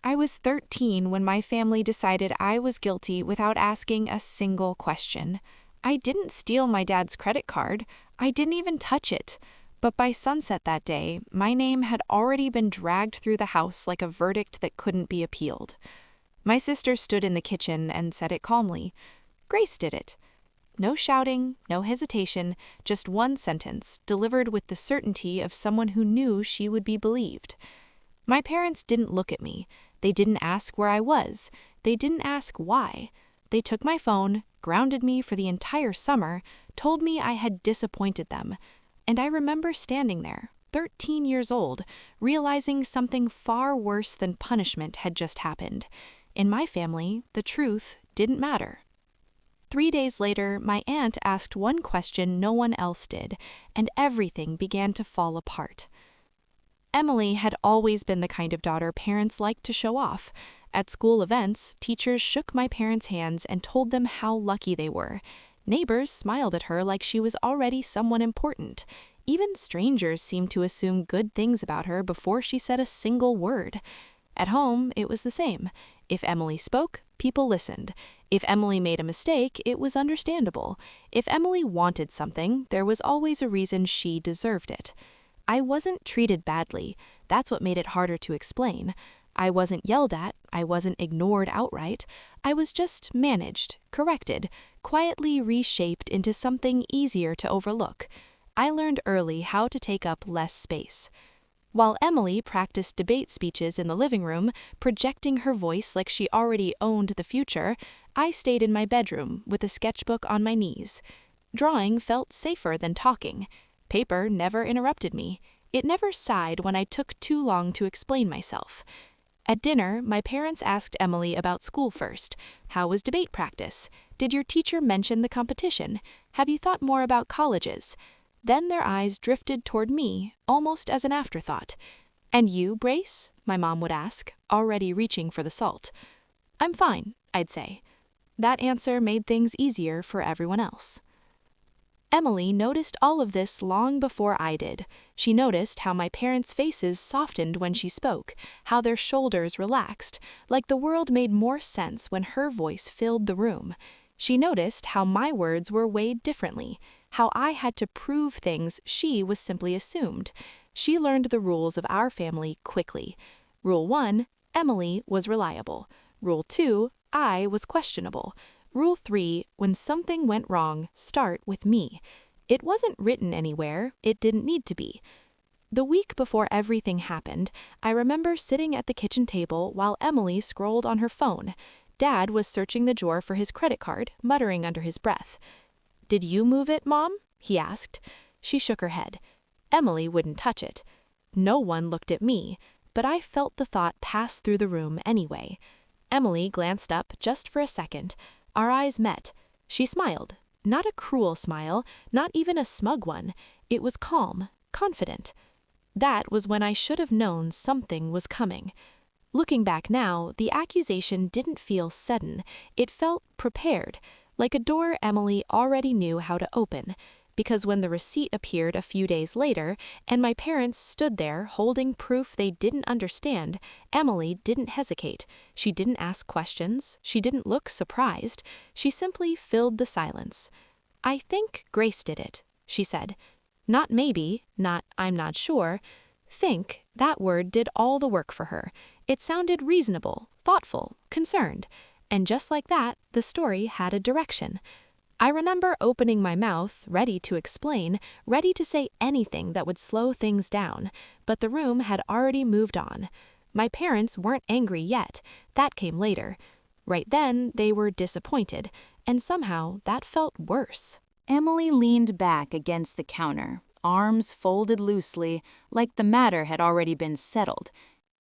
I was 13 when my family decided I was guilty without asking a single question. I didn't steal my dad's credit card. I didn't even touch it. But by sunset that day, my name had already been dragged through the house like a verdict that couldn't be appealed. My sister stood in the kitchen and said it calmly. Grace did it. No shouting, no hesitation, just one sentence, delivered with the certainty of someone who knew she would be believed. My parents didn't look at me. They didn't ask where I was. They didn't ask why. They took my phone, grounded me for the entire summer, told me I had disappointed them. And I remember standing there, 13 years old, realizing something far worse than punishment had just happened. In my family, the truth didn't matter. 3 days later, my aunt asked one question no one else did, and everything began to fall apart. Emily had always been the kind of daughter parents liked to show off. At school events, teachers shook my parents' hands and told them how lucky they were. Neighbors smiled at her like she was already someone important. Even strangers seemed to assume good things about her before she said a single word. At home, it was the same. If Emily spoke, people listened. If Emily made a mistake, it was understandable. If Emily wanted something, there was always a reason she deserved it. I wasn't treated badly. That's what made it harder to explain. I wasn't yelled at. I wasn't ignored outright. I was just managed, corrected, quietly reshaped into something easier to overlook. I learned early how to take up less space. While Emily practiced debate speeches in the living room, projecting her voice like she already owned the future, I stayed in my bedroom with a sketchbook on my knees. Drawing felt safer than talking. Paper never interrupted me. It never sighed when I took too long to explain myself. At dinner, my parents asked Emily about school first. How was debate practice? Did your teacher mention the competition? Have you thought more about colleges? Then their eyes drifted toward me, almost as an afterthought. And you, Brace? My mom would ask, already reaching for the salt. I'm fine, I'd say. That answer made things easier for everyone else. Emily noticed all of this long before I did. She noticed how my parents' faces softened when she spoke, how their shoulders relaxed, like the world made more sense when her voice filled the room. She noticed how my words were weighed differently, how I had to prove things she was simply assumed. She learned the rules of our family quickly. Rule 1, Emily was reliable. Rule 2, I was questionable. Rule 3, when something went wrong, start with me. It wasn't written anywhere, it didn't need to be. The week before everything happened, I remember sitting at the kitchen table while Emily scrolled on her phone. Dad was searching the drawer for his credit card, muttering under his breath. "Did you move it, Mom?" he asked. She shook her head. Emily wouldn't touch it. No one looked at me, but I felt the thought pass through the room anyway. Emily glanced up just for a second. Our eyes met. She smiled. Not a cruel smile, not even a smug one. It was calm, confident. That was when I should have known something was coming. Looking back now, the accusation didn't feel sudden. It felt prepared, like a door Emily already knew how to open. Because when the receipt appeared a few days later, and my parents stood there holding proof they didn't understand, Emily didn't hesitate. She didn't ask questions. She didn't look surprised. She simply filled the silence. "I think Grace did it," she said. Not maybe, not I'm not sure. Think, that word did all the work for her. It sounded reasonable, thoughtful, concerned. And just like that, the story had a direction. I remember opening my mouth, ready to explain, ready to say anything that would slow things down, but the room had already moved on. My parents weren't angry yet. That came later. Right then, they were disappointed, and somehow that felt worse. Emily leaned back against the counter, arms folded loosely, like the matter had already been settled.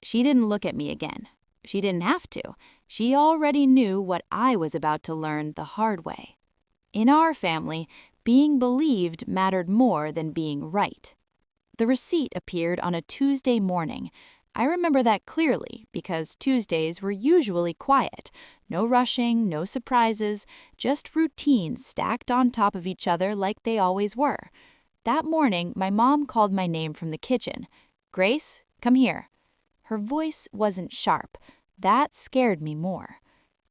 She didn't look at me again. She didn't have to. She already knew what I was about to learn the hard way. In our family, being believed mattered more than being right. The receipt appeared on a Tuesday morning. I remember that clearly because Tuesdays were usually quiet. No rushing, no surprises, just routines stacked on top of each other like they always were. That morning, my mom called my name from the kitchen. "Grace, come here." Her voice wasn't sharp. That scared me more.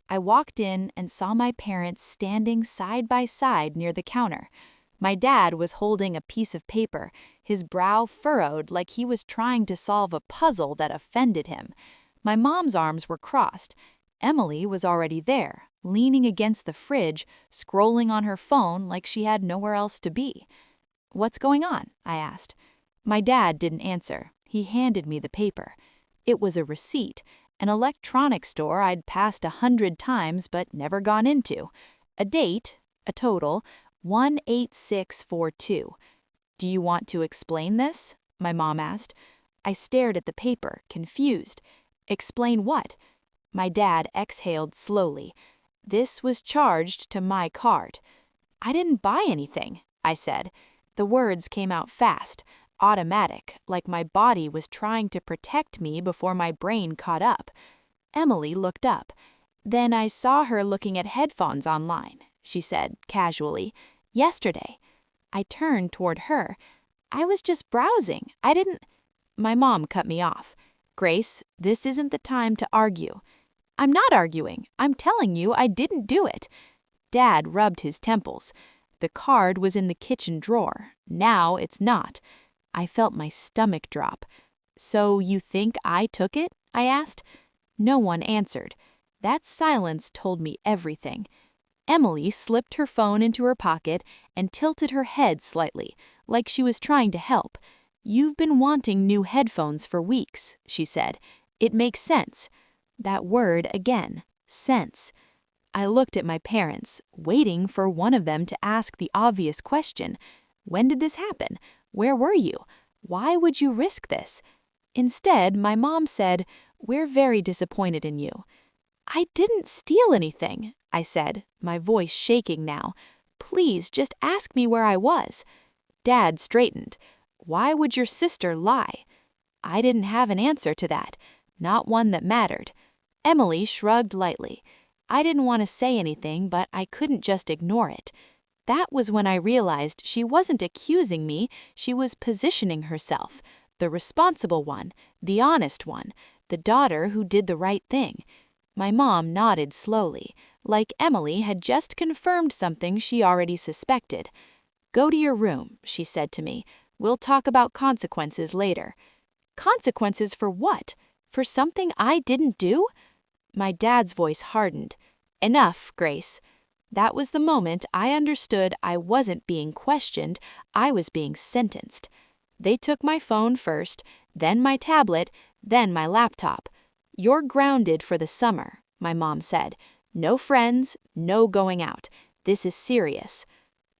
I walked in and saw my parents standing side by side near the counter. My dad was holding a piece of paper, his brow furrowed like he was trying to solve a puzzle that offended him. My mom's arms were crossed. Emily was already there, leaning against the fridge, scrolling on her phone like she had nowhere else to be. "What's going on?" I asked. My dad didn't answer. He handed me the paper. It was a receipt, an electronics store I'd passed 100 times but never gone into. A date, a total, 18642. "Do you want to explain this?" my mom asked. I stared at the paper, confused. "Explain what?" My dad exhaled slowly. "This was charged to my card." "I didn't buy anything," I said. The words came out fast, automatic, like my body was trying to protect me before my brain caught up. Emily looked up. "Then I saw her looking at headphones online," she said casually. "Yesterday." I turned toward her. "I was just browsing. I didn't—" My mom cut me off. "Grace, this isn't the time to argue." "I'm not arguing. I'm telling you I didn't do it." Dad rubbed his temples. "The card was in the kitchen drawer. Now it's not." I felt my stomach drop. "So you think I took it?" I asked. No one answered. That silence told me everything. Emily slipped her phone into her pocket and tilted her head slightly, like she was trying to help. "You've been wanting new headphones for weeks," she said. "It makes sense." That word again, sense. I looked at my parents, waiting for one of them to ask the obvious question. When did this happen? Where were you? Why would you risk this? Instead, my mom said, "We're very disappointed in you." "I didn't steal anything," I said, my voice shaking now. "Please just ask me where I was." Dad straightened. "Why would your sister lie?" I didn't have an answer to that, not one that mattered. Emily shrugged lightly. I didn't want to say anything, but I couldn't just ignore it. That was when I realized she wasn't accusing me, she was positioning herself. The responsible one, the honest one, the daughter who did the right thing. My mom nodded slowly, like Emily had just confirmed something she already suspected. "Go to your room," she said to me. "We'll talk about consequences later." Consequences for what? For something I didn't do? My dad's voice hardened. "Enough, Grace." That was the moment I understood I wasn't being questioned, I was being sentenced. They took my phone first, then my tablet, then my laptop. "You're grounded for the summer," my mom said. "No friends, no going out. This is serious."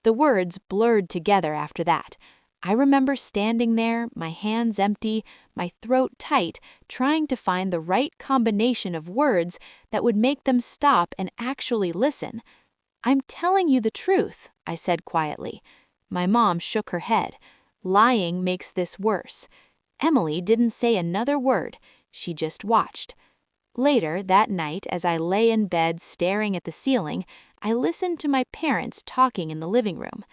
The words blurred together after that. I remember standing there, my hands empty, my throat tight, trying to find the right combination of words that would make them stop and actually listen. "I'm telling you the truth," I said quietly. My mom shook her head. "Lying makes this worse." Emily didn't say another word. She just watched. Later that night, as I lay in bed staring at the ceiling, I listened to my parents talking in the living room.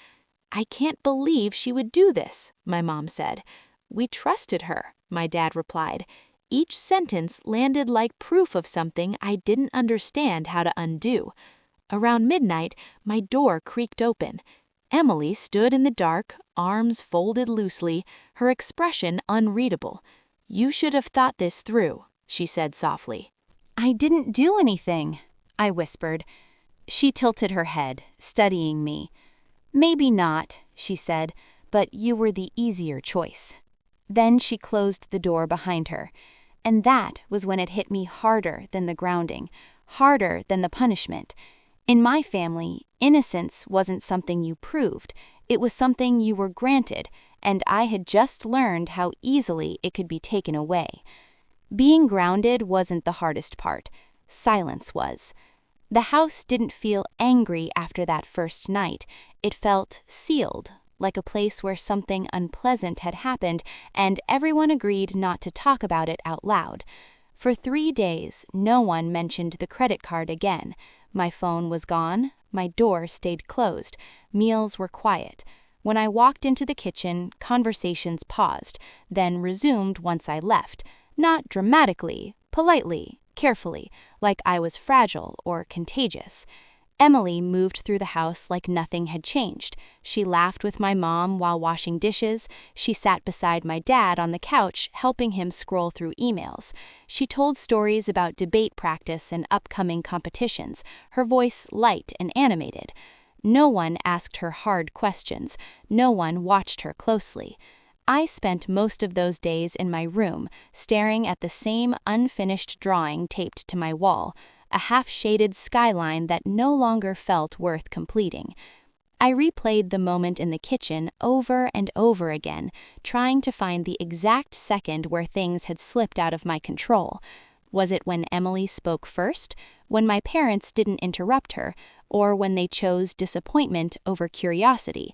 "I can't believe she would do this," my mom said. "We trusted her," my dad replied. Each sentence landed like proof of something I didn't understand how to undo. Around midnight, my door creaked open. Emily stood in the dark, arms folded loosely, her expression unreadable. "You should have thought this through," she said softly. "I didn't do anything," I whispered. She tilted her head, studying me. "Maybe not," she said, "but you were the easier choice." Then she closed the door behind her. And that was when it hit me harder than the grounding, harder than the punishment. In my family, innocence wasn't something you proved, it was something you were granted, and I had just learned how easily it could be taken away. Being grounded wasn't the hardest part. Silence was. The house didn't feel angry after that first night. It felt sealed, like a place where something unpleasant had happened, and everyone agreed not to talk about it out loud. For 3 days, no one mentioned the credit card again. My phone was gone. My door stayed closed. Meals were quiet. When I walked into the kitchen, conversations paused, then resumed once I left. Not dramatically, politely, carefully, like I was fragile or contagious. Emily moved through the house like nothing had changed. She laughed with my mom while washing dishes. She sat beside my dad on the couch, helping him scroll through emails. She told stories about debate practice and upcoming competitions, her voice light and animated. No one asked her hard questions. No one watched her closely. I spent most of those days in my room, staring at the same unfinished drawing taped to my wall, a half-shaded skyline that no longer felt worth completing. I replayed the moment in the kitchen over and over again, trying to find the exact second where things had slipped out of my control. Was it when Emily spoke first, when my parents didn't interrupt her, or when they chose disappointment over curiosity?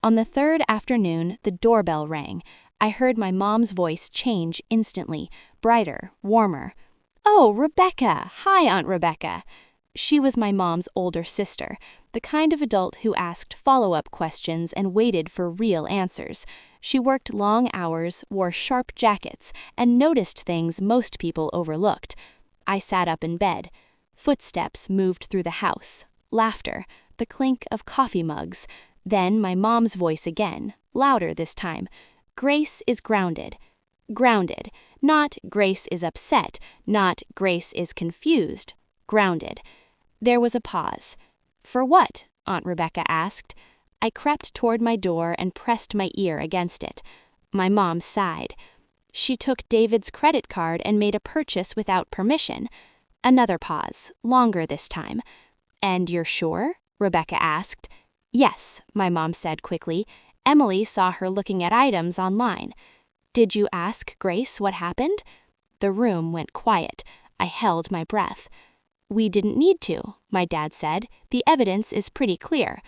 On the third afternoon, the doorbell rang. I heard my mom's voice change instantly, brighter, warmer. "Oh, Rebecca! Hi, Aunt Rebecca!" She was my mom's older sister, the kind of adult who asked follow-up questions and waited for real answers. She worked long hours, wore sharp jackets, and noticed things most people overlooked. I sat up in bed. Footsteps moved through the house. Laughter, the clink of coffee mugs. Then my mom's voice again, louder this time. "Grace is grounded." Grounded. Not Grace is upset, not Grace is confused. Grounded. There was a pause. "For what?" Aunt Rebecca asked. I crept toward my door and pressed my ear against it. My mom sighed. "She took David's credit card and made a purchase without permission." Another pause, longer this time. "And you're sure?" Rebecca asked. "Yes," my mom said quickly. "Emily saw her looking at items online." "Did you ask Grace what happened?" The room went quiet. I held my breath. "We didn't need to," my dad said. "The evidence is pretty clear."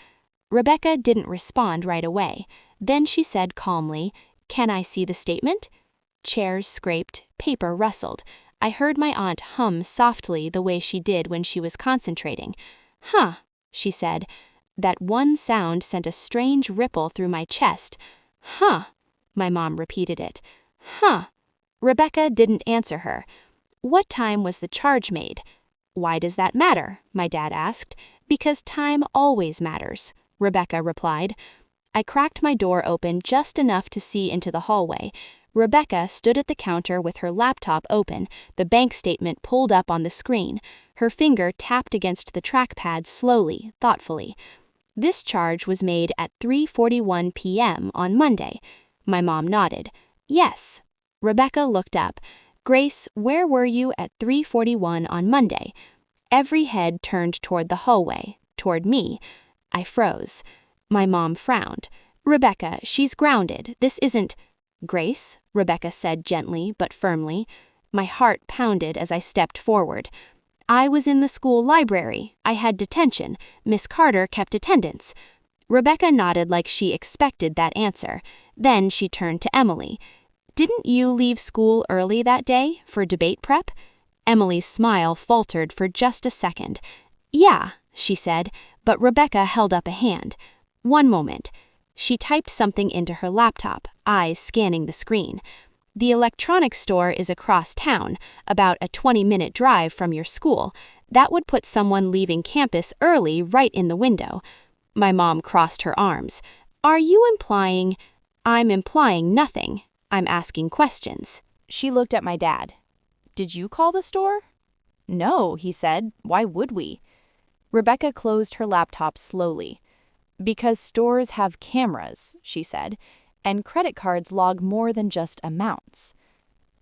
Rebecca didn't respond right away. Then she said calmly, "Can I see the statement?" Chairs scraped, paper rustled. I heard my aunt hum softly the way she did when she was concentrating. "Huh," she said. That one sound sent a strange ripple through my chest. "Huh." My mom repeated it. "Huh." Rebecca didn't answer her. "What time was the charge made?" "Why does that matter?" my dad asked. "Because time always matters," Rebecca replied. I cracked my door open just enough to see into the hallway. Rebecca stood at the counter with her laptop open, the bank statement pulled up on the screen. Her finger tapped against the trackpad slowly, thoughtfully. "This charge was made at 3:41 p.m. on Monday." My mom nodded. "Yes." Rebecca looked up. "Grace, where were you at 3:41 on Monday?" Every head turned toward the hallway, toward me. I froze. My mom frowned. "Rebecca, she's grounded. This isn't—" "Grace," Rebecca said gently but firmly. My heart pounded as I stepped forward. "I was in the school library. I had detention. Miss Carter kept attendance." Rebecca nodded like she expected that answer. Then she turned to Emily. "Didn't you leave school early that day for debate prep?" Emily's smile faltered for just a second. "Yeah," she said, but Rebecca held up a hand. "One moment." She typed something into her laptop, eyes scanning the screen. "The electronics store is across town, about a 20-minute drive from your school. That would put someone leaving campus early right in the window." My mom crossed her arms. "Are you implying—" "I'm implying nothing. I'm asking questions." She looked at my dad. "Did you call the store?" "No," he said. "Why would we?" Rebecca closed her laptop slowly. "Because stores have cameras," she said, "and credit cards log more than just amounts."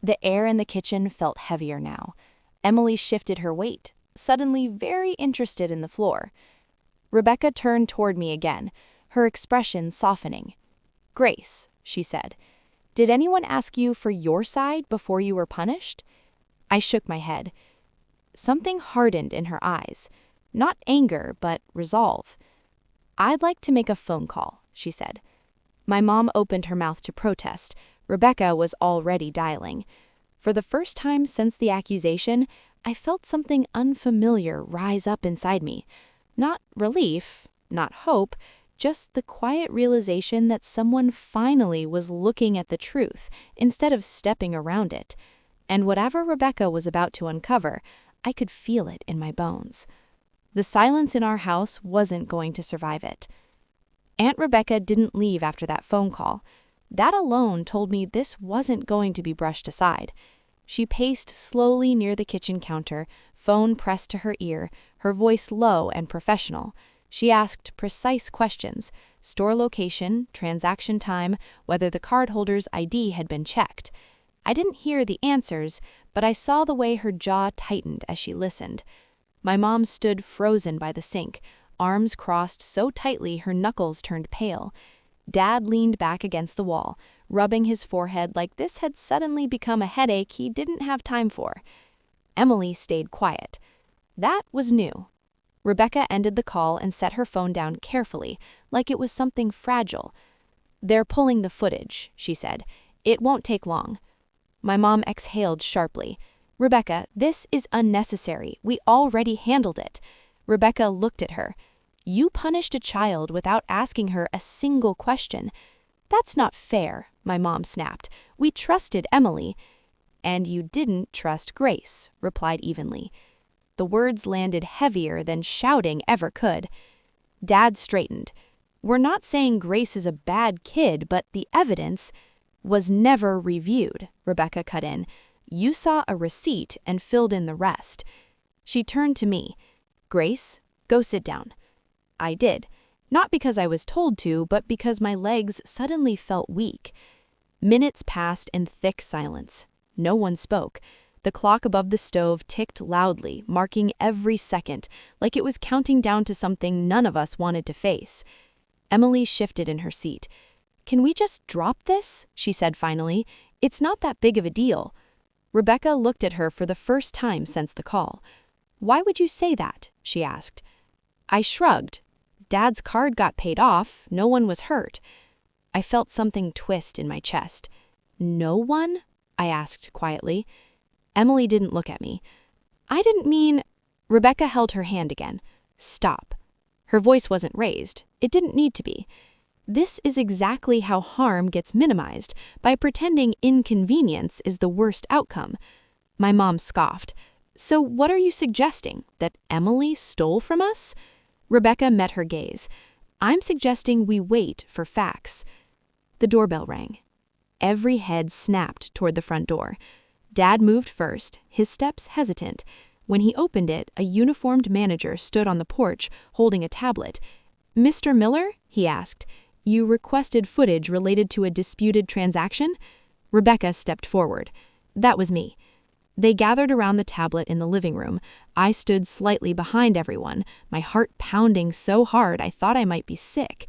The air in the kitchen felt heavier now. Emily shifted her weight, suddenly very interested in the floor. Rebecca turned toward me again, her expression softening. "Grace," she said, "did anyone ask you for your side before you were punished?" I shook my head. Something hardened in her eyes. Not anger, but resolve. "I'd like to make a phone call," she said. My mom opened her mouth to protest. Rebecca was already dialing. For the first time since the accusation, I felt something unfamiliar rise up inside me. Not relief, not hope, just the quiet realization that someone finally was looking at the truth instead of stepping around it. And whatever Rebecca was about to uncover, I could feel it in my bones. The silence in our house wasn't going to survive it. Aunt Rebecca didn't leave after that phone call. That alone told me this wasn't going to be brushed aside. She paced slowly near the kitchen counter, phone pressed to her ear, her voice low and professional. She asked precise questions: store location, transaction time, whether the cardholder's ID had been checked. I didn't hear the answers, but I saw the way her jaw tightened as she listened. My mom stood frozen by the sink, arms crossed so tightly her knuckles turned pale. Dad leaned back against the wall, rubbing his forehead like this had suddenly become a headache he didn't have time for. Emily stayed quiet. That was new. Rebecca ended the call and set her phone down carefully, like it was something fragile. "They're pulling the footage," she said. "It won't take long." My mom exhaled sharply. "Rebecca, this is unnecessary. We already handled it." Rebecca looked at her. "You punished a child without asking her a single question. That's not fair," my mom snapped. "We trusted Emily." "And you didn't trust Grace," replied evenly. The words landed heavier than shouting ever could. Dad straightened. "We're not saying Grace is a bad kid, but the evidence was never reviewed," Rebecca cut in. "You saw a receipt and filled in the rest." She turned to me. "Grace, go sit down." I did, not because I was told to, but because my legs suddenly felt weak. Minutes passed in thick silence. No one spoke. The clock above the stove ticked loudly, marking every second, like it was counting down to something none of us wanted to face. Emily shifted in her seat. "Can we just drop this?" she said finally. "It's not that big of a deal." Rebecca looked at her for the first time since the call. "Why would you say that?" she asked. I shrugged. Dad's card got paid off. No one was hurt. I felt something twist in my chest. "No one?" I asked quietly. Emily didn't look at me. "I didn't mean—" Rebecca held her hand again. "Stop." Her voice wasn't raised. It didn't need to be. "This is exactly how harm gets minimized, by pretending inconvenience is the worst outcome." My mom scoffed. "So what are you suggesting? That Emily stole from us?" Rebecca met her gaze. "I'm suggesting we wait for facts." The doorbell rang. Every head snapped toward the front door. Dad moved first, his steps hesitant. When he opened it, a uniformed manager stood on the porch, holding a tablet. "Mr. Miller?" he asked. "You requested footage related to a disputed transaction?" Rebecca stepped forward. "That was me." They gathered around the tablet in the living room. I stood slightly behind everyone, my heart pounding so hard I thought I might be sick.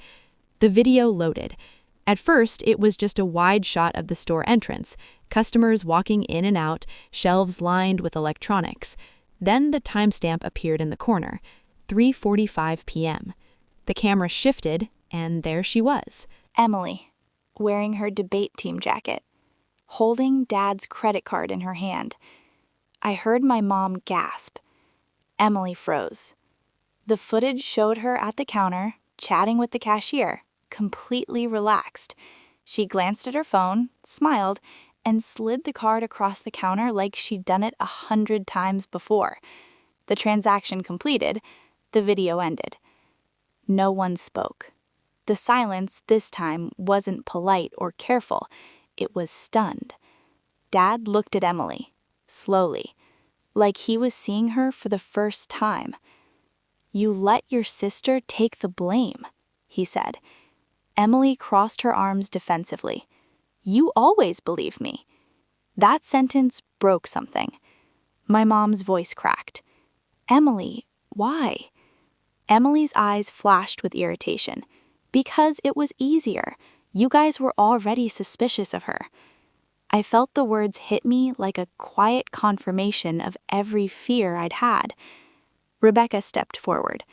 The video loaded. At first, it was just a wide shot of the store entrance, customers walking in and out, shelves lined with electronics. Then the timestamp appeared in the corner, 3:45 p.m. The camera shifted, and there she was. Emily, wearing her debate team jacket, holding Dad's credit card in her hand. I heard my mom gasp. Emily froze. The footage showed her at the counter, chatting with the cashier, completely relaxed. She glanced at her phone, smiled, and slid the card across the counter like she'd done it 100 times before. The transaction completed, the video ended. No one spoke. The silence this time wasn't polite or careful. It was stunned. Dad looked at Emily, slowly, like he was seeing her for the first time. "You let your sister take the blame," he said. Emily crossed her arms defensively. "You always believe me." That sentence broke something. My mom's voice cracked. "Emily, why?" Emily's eyes flashed with irritation. "Because it was easier. You guys were already suspicious of her." I felt the words hit me like a quiet confirmation of every fear I'd had. Rebecca stepped forward.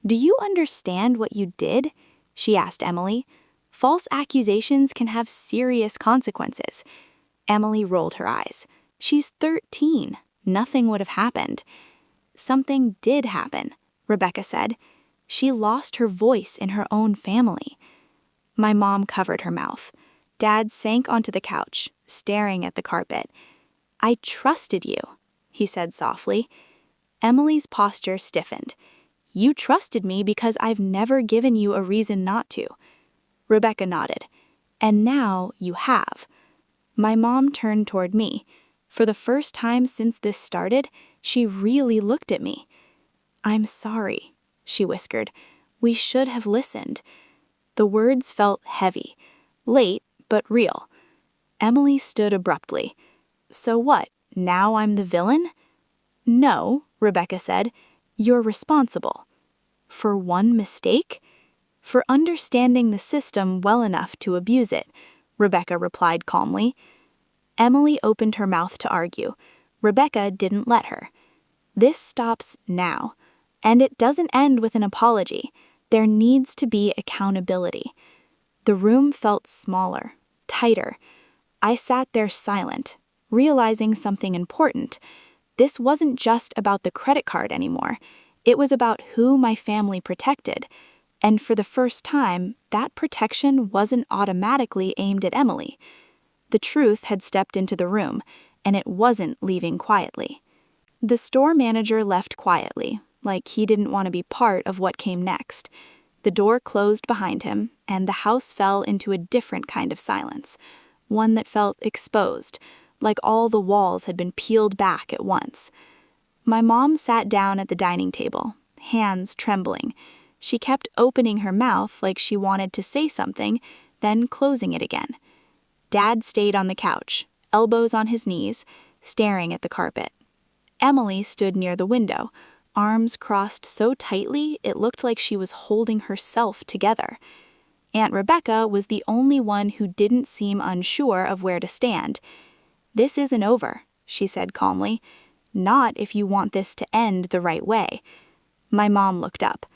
"Do you understand what you did?" she asked Emily. "False accusations can have serious consequences." Emily rolled her eyes. "She's 13. Nothing would have happened." "Something did happen," Rebecca said. "She lost her voice in her own family." My mom covered her mouth. Dad sank onto the couch, staring at the carpet. I trusted you, he said softly. Emily's posture stiffened. You trusted me because I've never given you a reason not to. Rebecca nodded. And now you have. My mom turned toward me. For the first time since this started, she really looked at me. I'm sorry, she whispered. We should have listened. The words felt heavy, late but real. Emily stood abruptly. So what, now I'm the villain? No, Rebecca said. You're responsible. For one mistake? For understanding the system well enough to abuse it, Rebecca replied calmly. Emily opened her mouth to argue. Rebecca didn't let her. This stops now. And it doesn't end with an apology. There needs to be accountability. The room felt smaller, tighter. I sat there silent, realizing something important. This wasn't just about the credit card anymore. It was about who my family protected. And for the first time, that protection wasn't automatically aimed at Emily. The truth had stepped into the room, and it wasn't leaving quietly. The store manager left quietly, like he didn't want to be part of what came next. The door closed behind him, and the house fell into a different kind of silence, one that felt exposed, like all the walls had been peeled back at once. My mom sat down at the dining table, hands trembling. She kept opening her mouth like she wanted to say something, then closing it again. Dad stayed on the couch, elbows on his knees, staring at the carpet. Emily stood near the window, arms crossed so tightly it looked like she was holding herself together. Aunt Rebecca was the only one who didn't seem unsure of where to stand. This isn't over, she said calmly. Not if you want this to end the right way. My mom looked up.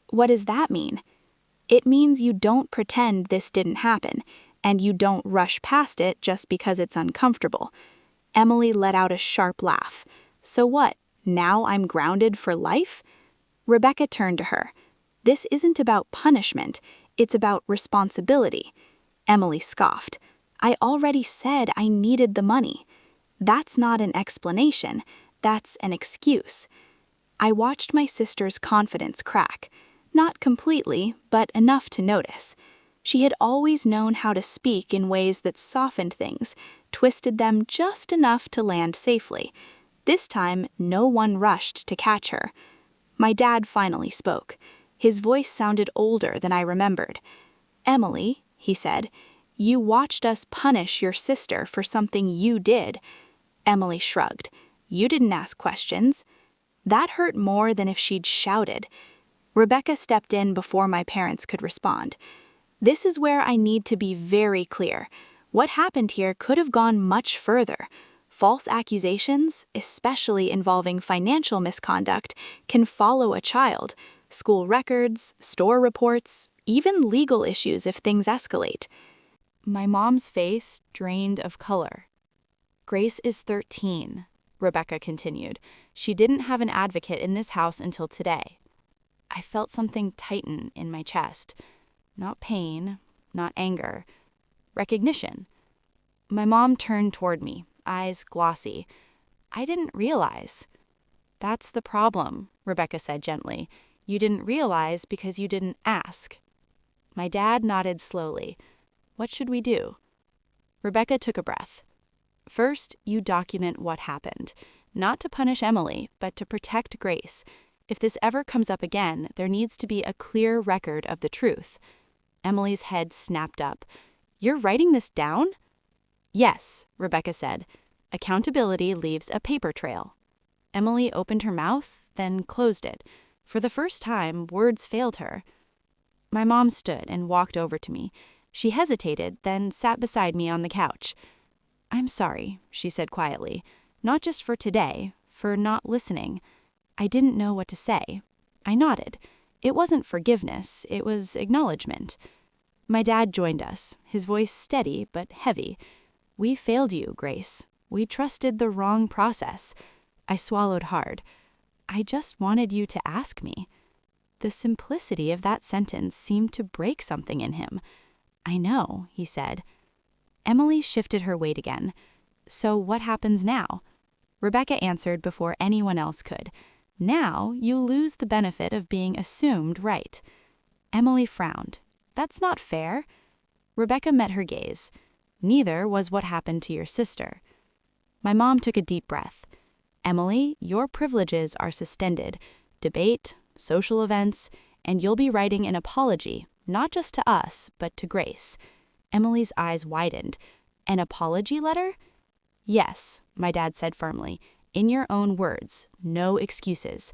What does that mean? It means you don't pretend this didn't happen, and you don't rush past it just because it's uncomfortable. Emily let out a sharp laugh. So what, now I'm grounded for life? Rebecca turned to her. This isn't about punishment, it's about responsibility. Emily scoffed. I already said I needed the money. That's not an explanation, that's an excuse. I watched my sister's confidence crack. Not completely, but enough to notice. She had always known how to speak in ways that softened things, twisted them just enough to land safely. This time, no one rushed to catch her. My dad finally spoke. His voice sounded older than I remembered. Emily, he said, you watched us punish your sister for something you did. Emily shrugged. You didn't ask questions. That hurt more than if she'd shouted. Rebecca stepped in before my parents could respond. This is where I need to be very clear. What happened here could have gone much further. False accusations, especially involving financial misconduct, can follow a child. School records, store reports, even legal issues if things escalate. My mom's face drained of color. Grace is 13, Rebecca continued. She didn't have an advocate in this house until today. I felt something tighten in my chest. Not pain, not anger. Recognition. My mom turned toward me, eyes glossy. I didn't realize. That's the problem, Rebecca said gently. You didn't realize because you didn't ask. My dad nodded slowly. What should we do? Rebecca took a breath. First, you document what happened. Not to punish Emily, but to protect Grace. If this ever comes up again, there needs to be a clear record of the truth. Emily's head snapped up. You're writing this down? Yes, Rebecca said. Accountability leaves a paper trail. Emily opened her mouth, then closed it. For the first time, words failed her. My mom stood and walked over to me. She hesitated, then sat beside me on the couch. I'm sorry, she said quietly. Not just for today, for not listening. I didn't know what to say. I nodded. It wasn't forgiveness, it was acknowledgement. My dad joined us, his voice steady but heavy. We failed you, Grace. We trusted the wrong process. I swallowed hard. I just wanted you to ask me. The simplicity of that sentence seemed to break something in him. I know, he said. Emily shifted her weight again. So what happens now? Rebecca answered before anyone else could. Now you lose the benefit of being assumed right. Emily frowned. That's not fair. Rebecca met her gaze. Neither was what happened to your sister. My mom took a deep breath. Emily, your privileges are suspended. Debate, social events, and you'll be writing an apology, not just to us, but to Grace. Emily's eyes widened. An apology letter? Yes, my dad said firmly. In your own words, no excuses.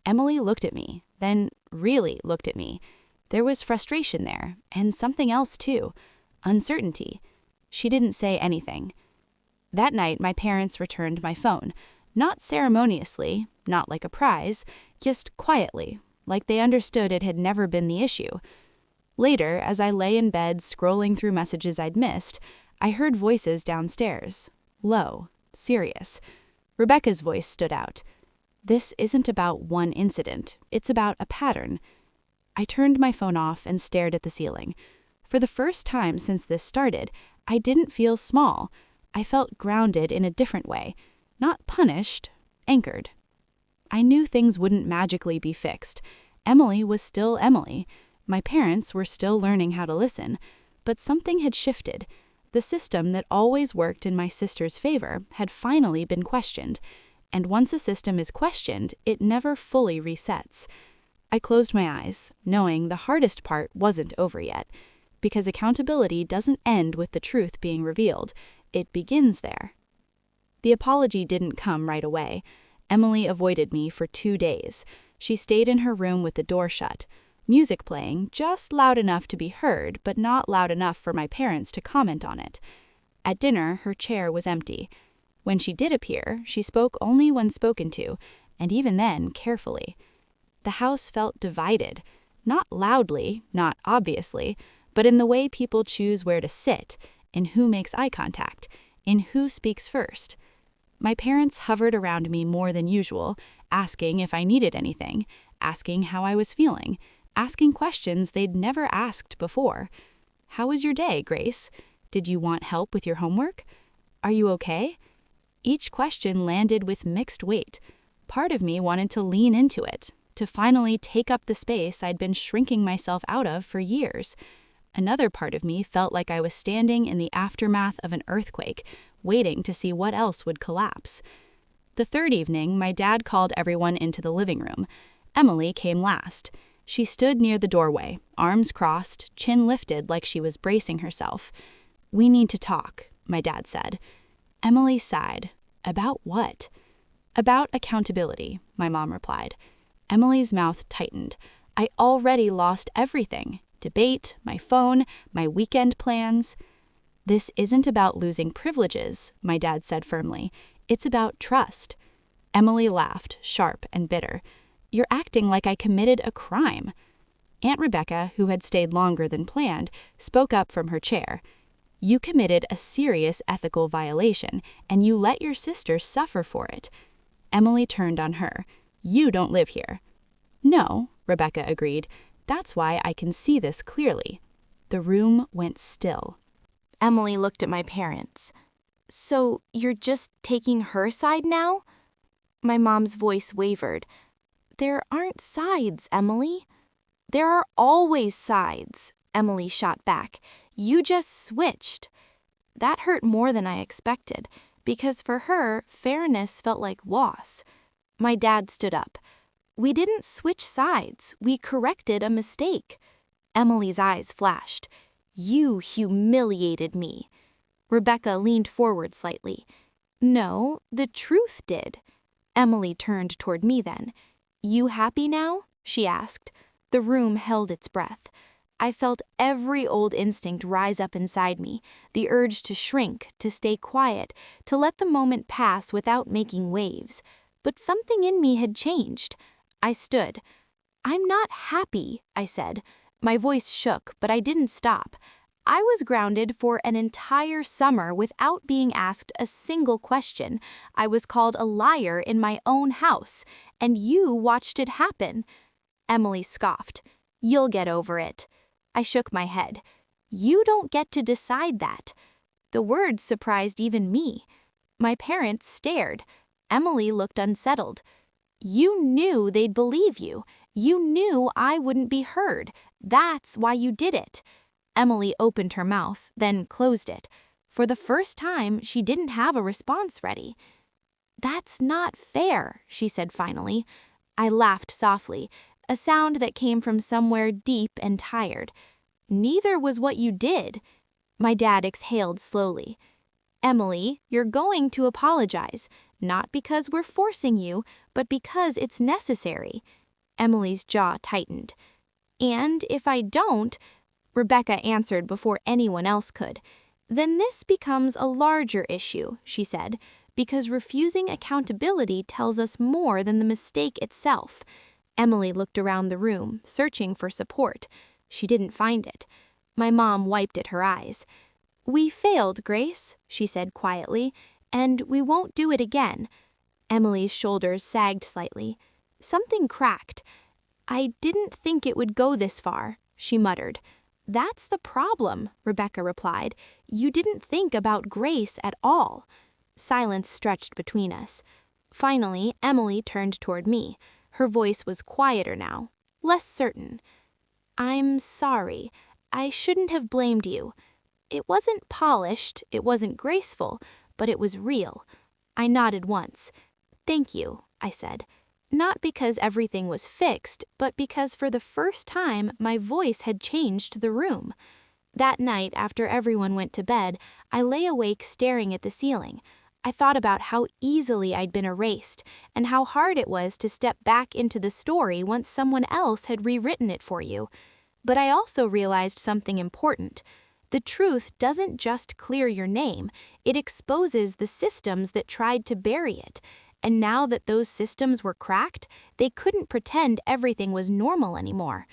Emily looked at me, then really looked at me. There was frustration there, and something else too, uncertainty. She didn't say anything. That night, my parents returned my phone, not ceremoniously, not like a prize, just quietly, like they understood it had never been the issue. Later, as I lay in bed scrolling through messages I'd missed, I heard voices downstairs, low, serious. Rebecca's voice stood out. This isn't about one incident, it's about a pattern. I turned my phone off and stared at the ceiling. For the first time since this started, I didn't feel small. I felt grounded in a different way, not punished, anchored. I knew things wouldn't magically be fixed. Emily was still Emily. My parents were still learning how to listen, but something had shifted. The system that always worked in my sister's favor had finally been questioned, and once a system is questioned, it never fully resets. I closed my eyes, knowing the hardest part wasn't over yet, because accountability doesn't end with the truth being revealed. It begins there. The apology didn't come right away. Emily avoided me for 2 days. She stayed in her room with the door shut, music playing just loud enough to be heard, but not loud enough for my parents to comment on it. At dinner, her chair was empty. When she did appear, she spoke only when spoken to, and even then, carefully. The house felt divided, not loudly, not obviously, but in the way people choose where to sit, in who makes eye contact, in who speaks first. My parents hovered around me more than usual, asking if I needed anything, asking how I was feeling, asking questions they'd never asked before. How was your day, Grace? Did you want help with your homework? Are you okay? Each question landed with mixed weight. Part of me wanted to lean into it, to finally take up the space I'd been shrinking myself out of for years. Another part of me felt like I was standing in the aftermath of an earthquake, waiting to see what else would collapse. The third evening, my dad called everyone into the living room. Emily came last. She stood near the doorway, arms crossed, chin lifted like she was bracing herself. "We need to talk," my dad said. Emily sighed. "About what?" "About accountability," my mom replied. Emily's mouth tightened. I already lost everything. Debate, my phone, my weekend plans. "This isn't about losing privileges," my dad said firmly. "It's about trust." Emily laughed, sharp and bitter. "You're acting like I committed a crime." Aunt Rebecca, who had stayed longer than planned, spoke up from her chair. "You committed a serious ethical violation, and you let your sister suffer for it." Emily turned on her. "You don't live here." "No," Rebecca agreed. "That's why I can see this clearly." The room went still. Emily looked at my parents. "So you're just taking her side now?" My mom's voice wavered. "There aren't sides, Emily." "There are always sides," Emily shot back. "You just switched." That hurt more than I expected, because for her, fairness felt like loss. My dad stood up. "We didn't switch sides. We corrected a mistake." Emily's eyes flashed. "You humiliated me." Rebecca leaned forward slightly. "No, the truth did." Emily turned toward me then. "You happy now?" she asked. The room held its breath. I felt every old instinct rise up inside me, the urge to shrink, to stay quiet, to let the moment pass without making waves. But something in me had changed. I stood. "I'm not happy," I said. My voice shook, but I didn't stop. I was grounded for an entire summer without being asked a single question. I was called a liar in my own house, and you watched it happen. Emily scoffed. "You'll get over it." I shook my head. "You don't get to decide that." The words surprised even me. My parents stared. Emily looked unsettled. You knew they'd believe you. You knew I wouldn't be heard. That's why you did it. Emily opened her mouth, then closed it. For the first time, she didn't have a response ready. That's not fair, she said finally. I laughed softly, a sound that came from somewhere deep and tired. Neither was what you did. My dad exhaled slowly. Emily, you're going to apologize, not because we're forcing you, but because it's necessary. Emily's jaw tightened. And if I don't, Rebecca answered before anyone else could. Then this becomes a larger issue, she said, because refusing accountability tells us more than the mistake itself. Emily looked around the room, searching for support. She didn't find it. My mom wiped at her eyes. We failed, Grace, she said quietly, and we won't do it again. Emily's shoulders sagged slightly. Something cracked. I didn't think it would go this far, she muttered. That's the problem, Rebecca replied. You didn't think about Grace at all. Silence stretched between us. Finally, Emily turned toward me. Her voice was quieter now, less certain. I'm sorry. I shouldn't have blamed you. It wasn't polished, it wasn't graceful, but it was real. I nodded once. Thank you, I said. Not because everything was fixed, but because for the first time my voice had changed the room. That night, after everyone went to bed, I lay awake staring at the ceiling. I thought about how easily I'd been erased, and how hard it was to step back into the story once someone else had rewritten it for you. But I also realized something important. The truth doesn't just clear your name, it exposes the systems that tried to bury it. And now that those systems were cracked, they couldn't pretend everything was normal anymore.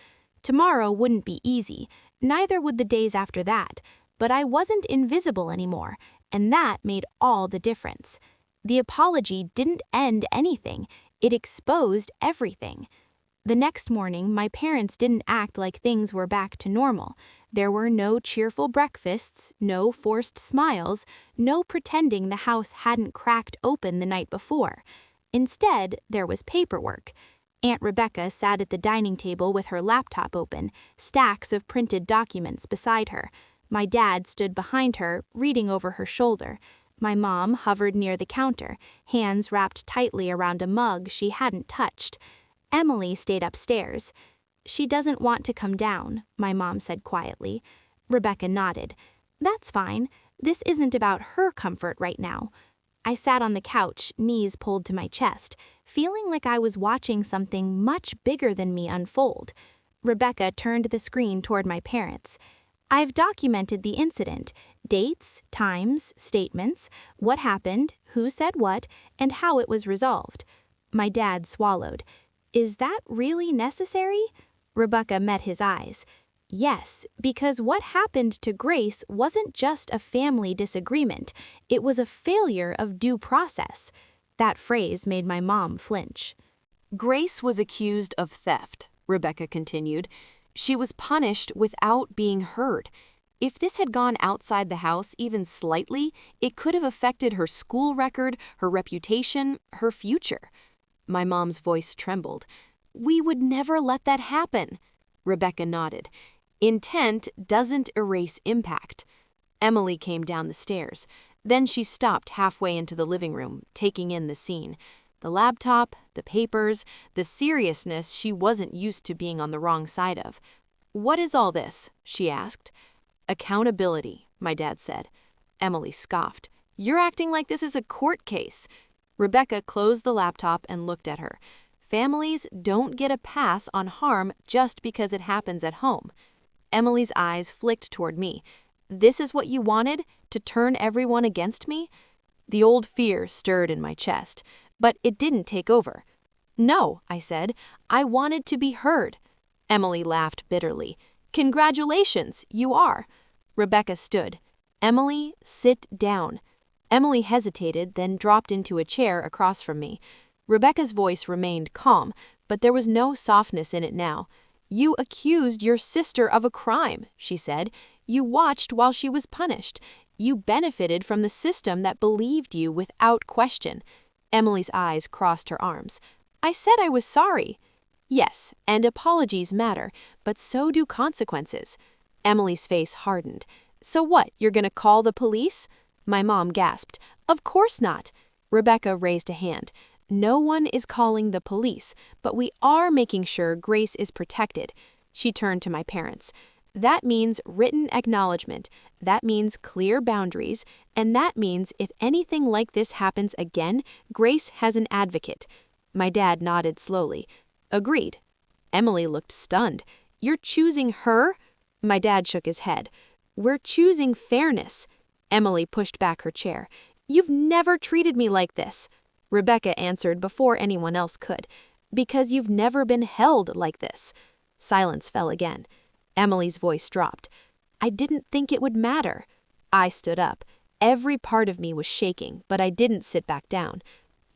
Tomorrow wouldn't be easy, neither would the days after that, but I wasn't invisible anymore, and that made all the difference. The apology didn't end anything, it exposed everything. The next morning, my parents didn't act like things were back to normal. There were no cheerful breakfasts, no forced smiles, no pretending the house hadn't cracked open the night before. Instead, there was paperwork. Aunt Rebecca sat at the dining table with her laptop open, stacks of printed documents beside her. My dad stood behind her, reading over her shoulder. My mom hovered near the counter, hands wrapped tightly around a mug she hadn't touched. Emily stayed upstairs. She doesn't want to come down, my mom said quietly. Rebecca nodded. That's fine. This isn't about her comfort right now. I sat on the couch, knees pulled to my chest, feeling like I was watching something much bigger than me unfold. Rebecca turned the screen toward my parents. I've documented the incident, dates, times, statements, what happened, who said what, and how it was resolved. My dad swallowed. Is that really necessary? Rebecca met his eyes. Yes, because what happened to Grace wasn't just a family disagreement, it was a failure of due process. That phrase made my mom flinch. Grace was accused of theft, Rebecca continued. She was punished without being heard. If this had gone outside the house even slightly, it could have affected her school record, her reputation, her future. My mom's voice trembled. We would never let that happen. Rebecca nodded. Intent doesn't erase impact. Emily came down the stairs. Then she stopped halfway into the living room, taking in the scene. The laptop, the papers, the seriousness she wasn't used to being on the wrong side of. What is all this? She asked. Accountability, my dad said. Emily scoffed. You're acting like this is a court case. Rebecca closed the laptop and looked at her. Families don't get a pass on harm just because it happens at home. Emily's eyes flicked toward me. This is what you wanted? To turn everyone against me? The old fear stirred in my chest, but it didn't take over. No, I said. I wanted to be heard. Emily laughed bitterly. Congratulations, you are. Rebecca stood. Emily, sit down. Emily hesitated, then dropped into a chair across from me. Rebecca's voice remained calm, but there was no softness in it now. You accused your sister of a crime, she said. You watched while she was punished. You benefited from the system that believed you without question. Emily's eyes crossed her arms. I said I was sorry. Yes, and apologies matter, but so do consequences. Emily's face hardened. So what, you're gonna call the police? My mom gasped. Of course not. Rebecca raised a hand. No one is calling the police, but we are making sure Grace is protected. She turned to my parents. That means written acknowledgement. That means clear boundaries. And that means if anything like this happens again, Grace has an advocate. My dad nodded slowly. Agreed. Emily looked stunned. You're choosing her? My dad shook his head. We're choosing fairness. Emily pushed back her chair. You've never treated me like this. Rebecca answered before anyone else could. Because you've never been held like this. Silence fell again. Emily's voice dropped. I didn't think it would matter. I stood up. Every part of me was shaking, but I didn't sit back down.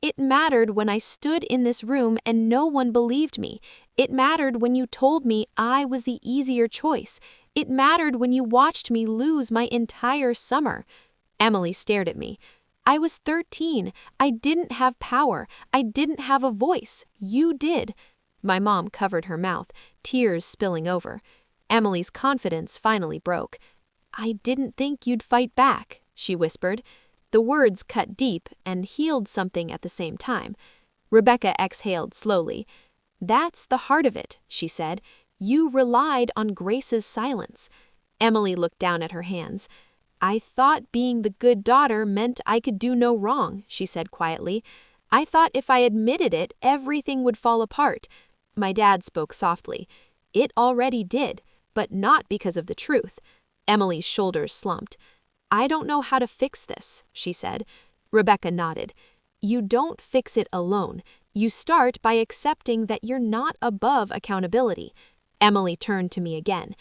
It mattered when I stood in this room and no one believed me. It mattered when you told me I was the easier choice. It mattered when you watched me lose my entire summer. Emily stared at me. I was 13. I didn't have power. I didn't have a voice. You did. My mom covered her mouth, tears spilling over. Emily's confidence finally broke. I didn't think you'd fight back, she whispered. The words cut deep and healed something at the same time. Rebecca exhaled slowly. That's the heart of it, she said. You relied on Grace's silence. Emily looked down at her hands. I thought being the good daughter meant I could do no wrong, she said quietly. I thought if I admitted it, everything would fall apart. My dad spoke softly. It already did, but not because of the truth. Emily's shoulders slumped. I don't know how to fix this, she said. Rebecca nodded. You don't fix it alone. You start by accepting that you're not above accountability. Emily turned to me again.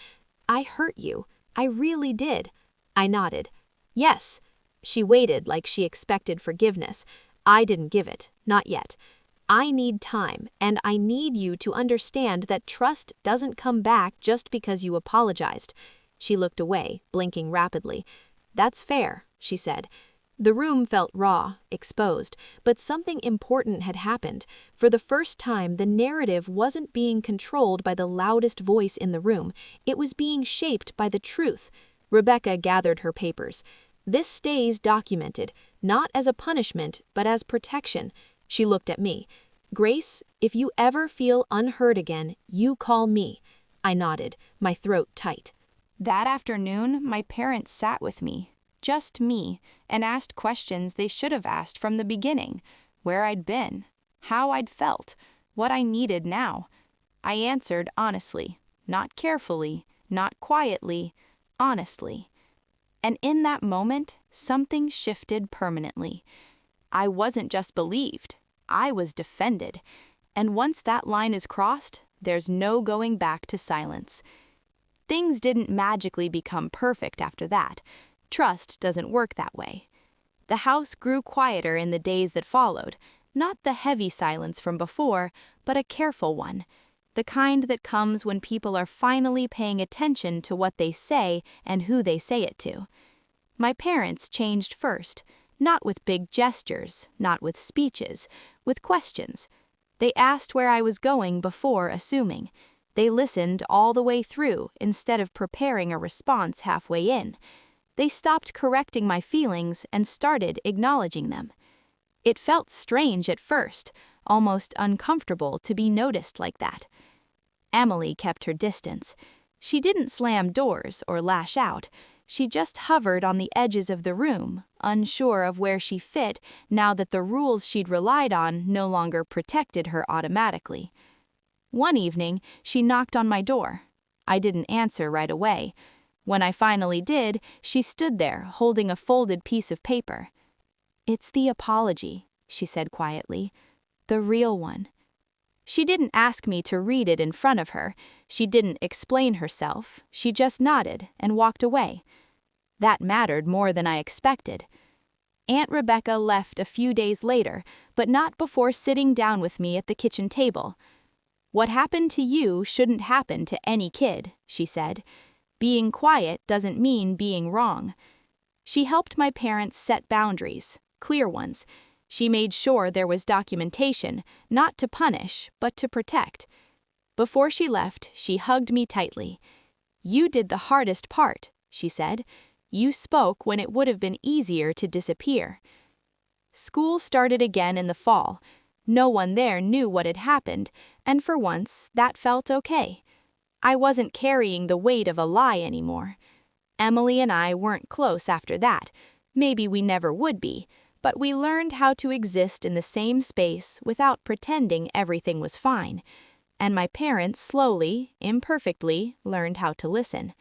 I hurt you. I really did. I nodded. Yes. She waited like she expected forgiveness. I didn't give it, not yet. I need time, and I need you to understand that trust doesn't come back just because you apologized. She looked away, blinking rapidly. That's fair, she said. The room felt raw, exposed, but something important had happened. For the first time, the narrative wasn't being controlled by the loudest voice in the room. It was being shaped by the truth. Rebecca gathered her papers. This stays documented, not as a punishment, but as protection. She looked at me. Grace, if you ever feel unheard again, you call me. I nodded, my throat tight. That afternoon, my parents sat with me, just me, and asked questions they should have asked from the beginning. Where I'd been, how I'd felt, what I needed now. I answered honestly, not carefully, not quietly, honestly. And in that moment, something shifted permanently. I wasn't just believed, I was defended. And once that line is crossed, there's no going back to silence. Things didn't magically become perfect after that. Trust doesn't work that way. The house grew quieter in the days that followed, not the heavy silence from before, but a careful one, the kind that comes when people are finally paying attention to what they say and who they say it to. My parents changed first, not with big gestures, not with speeches, with questions. They asked where I was going before assuming. They listened all the way through instead of preparing a response halfway in. They stopped correcting my feelings and started acknowledging them. It felt strange at first, almost uncomfortable to be noticed like that. Emily kept her distance. She didn't slam doors or lash out. She just hovered on the edges of the room, unsure of where she fit now that the rules she'd relied on no longer protected her automatically. One evening, she knocked on my door. I didn't answer right away. When I finally did, she stood there holding a folded piece of paper. It's the apology, she said quietly. The real one. She didn't ask me to read it in front of her. She didn't explain herself. She just nodded and walked away. That mattered more than I expected. Aunt Rebecca left a few days later, but not before sitting down with me at the kitchen table. What happened to you shouldn't happen to any kid, she said. Being quiet doesn't mean being wrong. She helped my parents set boundaries, clear ones. She made sure there was documentation, not to punish, but to protect. Before she left, she hugged me tightly. "You did the hardest part," she said. "You spoke when it would have been easier to disappear." School started again in the fall. No one there knew what had happened, and for once, that felt okay. I wasn't carrying the weight of a lie anymore. Emily and I weren't close after that. Maybe we never would be, but we learned how to exist in the same space without pretending everything was fine. And my parents slowly, imperfectly, learned how to listen.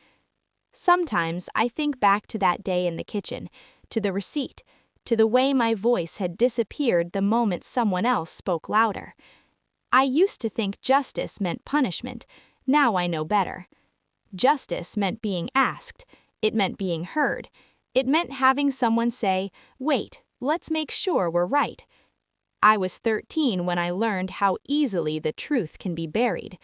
Sometimes I think back to that day in the kitchen, to the receipt, to the way my voice had disappeared the moment someone else spoke louder. I used to think justice meant punishment. Now I know better. Justice meant being asked. It meant being heard. It meant having someone say, "Wait, let's make sure we're right." I was 13 when I learned how easily the truth can be buried.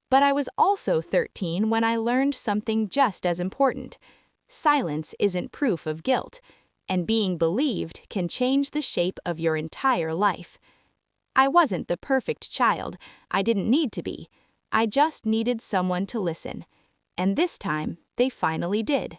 But I was also 13 when I learned something just as important. Silence isn't proof of guilt, and being believed can change the shape of your entire life. I wasn't the perfect child. I didn't need to be. I just needed someone to listen. And this time, they finally did.